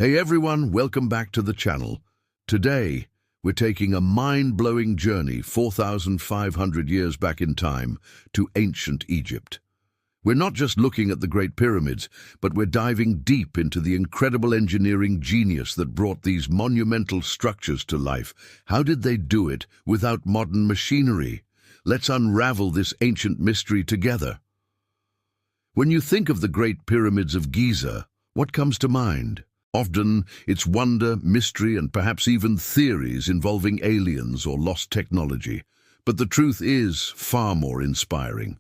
Hey everyone, welcome back to the channel. Today, we're taking a mind-blowing journey 4,500 years back in time to ancient Egypt. We're not just looking at the Great Pyramids, but we're diving deep into the incredible engineering genius that brought these monumental structures to life. How did they do it without modern machinery? Let's unravel this ancient mystery together. When you think of the Great Pyramids of Giza, what comes to mind? Often, it's wonder, mystery, and perhaps even theories involving aliens or lost technology. But the truth is far more inspiring.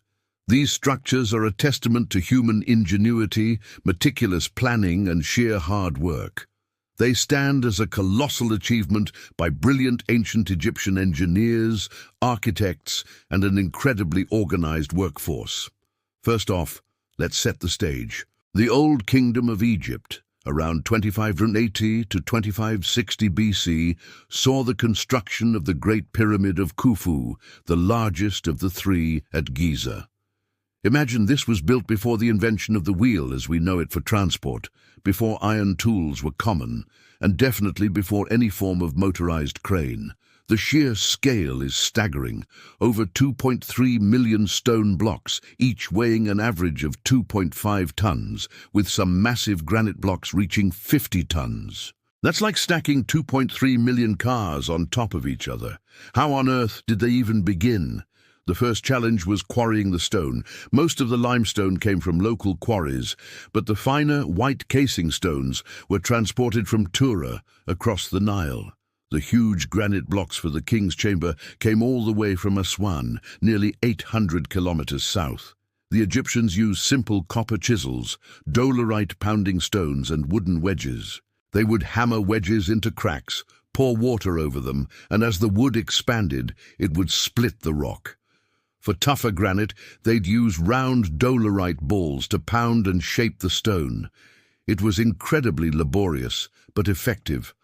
These structures are a testament to human ingenuity, meticulous planning, and sheer hard work. They stand as a colossal achievement by brilliant ancient Egyptian engineers, architects, and an incredibly organized workforce. First off, let's set the stage. The Old Kingdom of Egypt, around 2580 to 2560 BC, saw the construction of the Great Pyramid of Khufu, the largest of the three at Giza. Imagine this was built before the invention of the wheel as we know it for transport, before iron tools were common, and definitely before any form of motorized crane. The sheer scale is staggering. Over 2.3 million stone blocks, each weighing an average of 2.5 tons, with some massive granite blocks reaching 50 tons. That's like stacking 2.3 million cars on top of each other. How on earth did they even begin? The first challenge was quarrying the stone. Most of the limestone came from local quarries, but the finer, white casing stones were transported from Tura across the Nile. The huge granite blocks for the king's chamber came all the way from Aswan, nearly 800 kilometers south. The Egyptians used simple copper chisels, dolerite pounding stones, and wooden wedges. They would hammer wedges into cracks, pour water over them, and as the wood expanded, it would split the rock. For tougher granite, they'd use round dolerite balls to pound and shape the stone. It was incredibly laborious, but effective.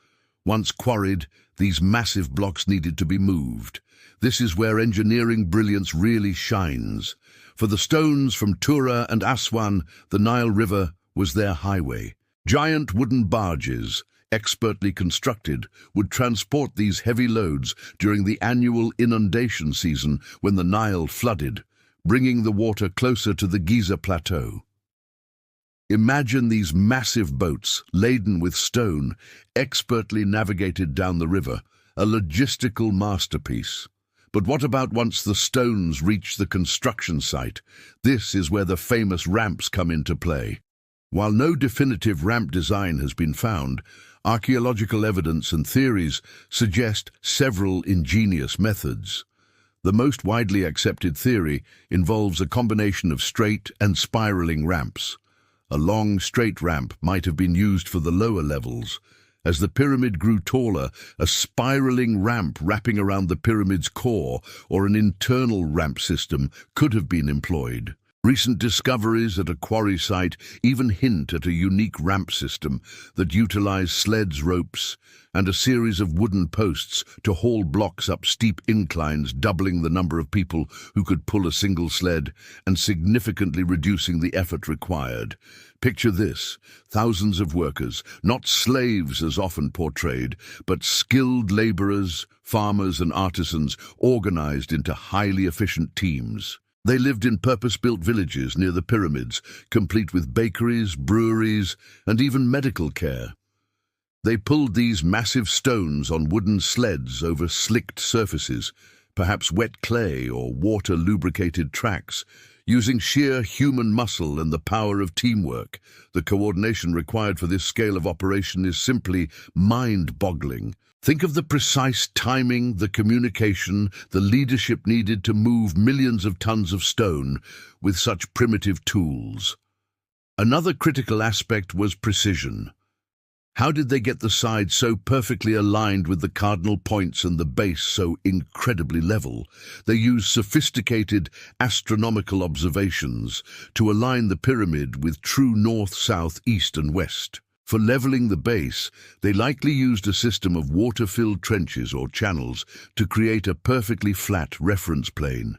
Once quarried, these massive blocks needed to be moved. This is where engineering brilliance really shines. For the stones from Tura and Aswan, the Nile River was their highway. Giant wooden barges, expertly constructed, would transport these heavy loads during the annual inundation season when the Nile flooded, bringing the water closer to the Giza Plateau. Imagine these massive boats, laden with stone, expertly navigated down the river, a logistical masterpiece. But what about once the stones reach the construction site? This is where the famous ramps come into play. While no definitive ramp design has been found, archaeological evidence and theories suggest several ingenious methods. The most widely accepted theory involves a combination of straight and spiraling ramps. A long, straight ramp might have been used for the lower levels. As the pyramid grew taller, a spiraling ramp wrapping around the pyramid's core or an internal ramp system could have been employed. Recent discoveries at a quarry site even hint at a unique ramp system that utilized sleds, ropes, and a series of wooden posts to haul blocks up steep inclines, doubling the number of people who could pull a single sled and significantly reducing the effort required. Picture this: thousands of workers, not slaves as often portrayed, but skilled laborers, farmers, and artisans organized into highly efficient teams. They lived in purpose-built villages near the pyramids, complete with bakeries, breweries, and even medical care. They pulled these massive stones on wooden sleds over slicked surfaces, perhaps wet clay or water-lubricated tracks, using sheer human muscle and the power of teamwork. The coordination required for this scale of operation is simply mind-boggling. Think of the precise timing, the communication, the leadership needed to move millions of tons of stone with such primitive tools. Another critical aspect was precision. How did they get the sides so perfectly aligned with the cardinal points and the base so incredibly level? They used sophisticated astronomical observations to align the pyramid with true north, south, east, and west. For leveling the base, they likely used a system of water-filled trenches or channels to create a perfectly flat reference plane.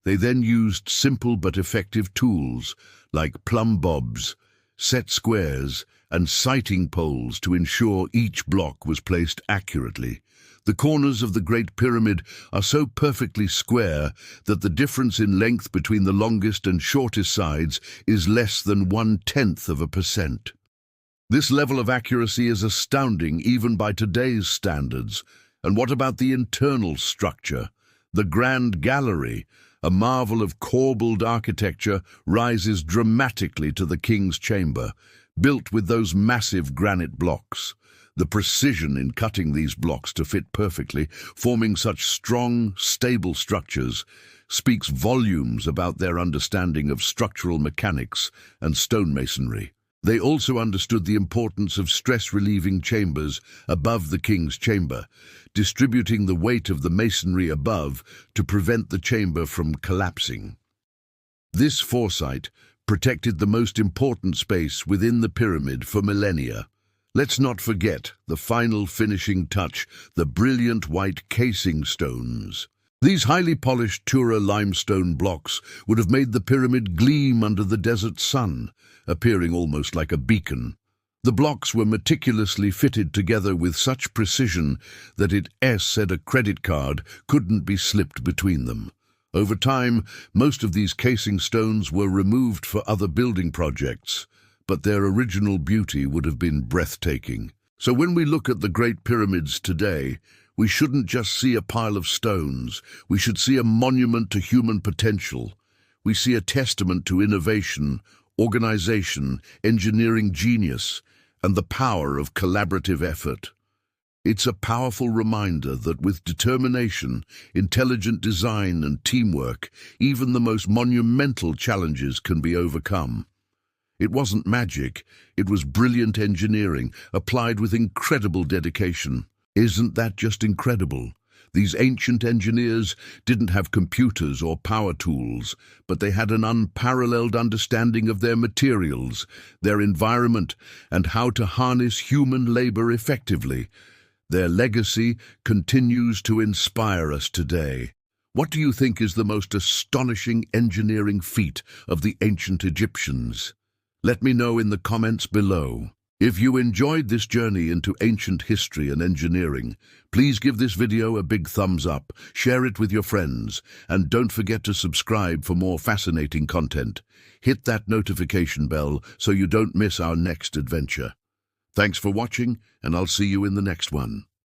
They then used simple but effective tools like plumb bobs, set squares, and sighting poles to ensure each block was placed accurately. The corners of the Great Pyramid are so perfectly square that the difference in length between the longest and shortest sides is less than 0.1%. This level of accuracy is astounding even by today's standards. And what about the internal structure? The Grand Gallery, a marvel of corbelled architecture, rises dramatically to the king's chamber, built with those massive granite blocks. The precision in cutting these blocks to fit perfectly, forming such strong, stable structures, speaks volumes about their understanding of structural mechanics and stonemasonry. They also understood the importance of stress-relieving chambers above the king's chamber, distributing the weight of the masonry above to prevent the chamber from collapsing. This foresight protected the most important space within the pyramid for millennia. Let's not forget the final finishing touch, the brilliant white casing stones. These highly polished Tura limestone blocks would have made the pyramid gleam under the desert sun, appearing almost like a beacon. The blocks were meticulously fitted together with such precision that it said a credit card couldn't be slipped between them. Over time, most of these casing stones were removed for other building projects, but their original beauty would have been breathtaking. So when we look at the Great Pyramids today, we shouldn't just see a pile of stones. We should see a monument to human potential. We see a testament to innovation, organization, engineering genius, and the power of collaborative effort. It's a powerful reminder that with determination, intelligent design, and teamwork, even the most monumental challenges can be overcome. It wasn't magic, it was brilliant engineering, applied with incredible dedication. Isn't that just incredible? These ancient engineers didn't have computers or power tools, but they had an unparalleled understanding of their materials, their environment, and how to harness human labor effectively. Their legacy continues to inspire us today. What do you think is the most astonishing engineering feat of the ancient Egyptians? Let me know in the comments below. If you enjoyed this journey into ancient history and engineering, please give this video a big thumbs up, share it with your friends, and don't forget to subscribe for more fascinating content. Hit that notification bell so you don't miss our next adventure. Thanks for watching, and I'll see you in the next one.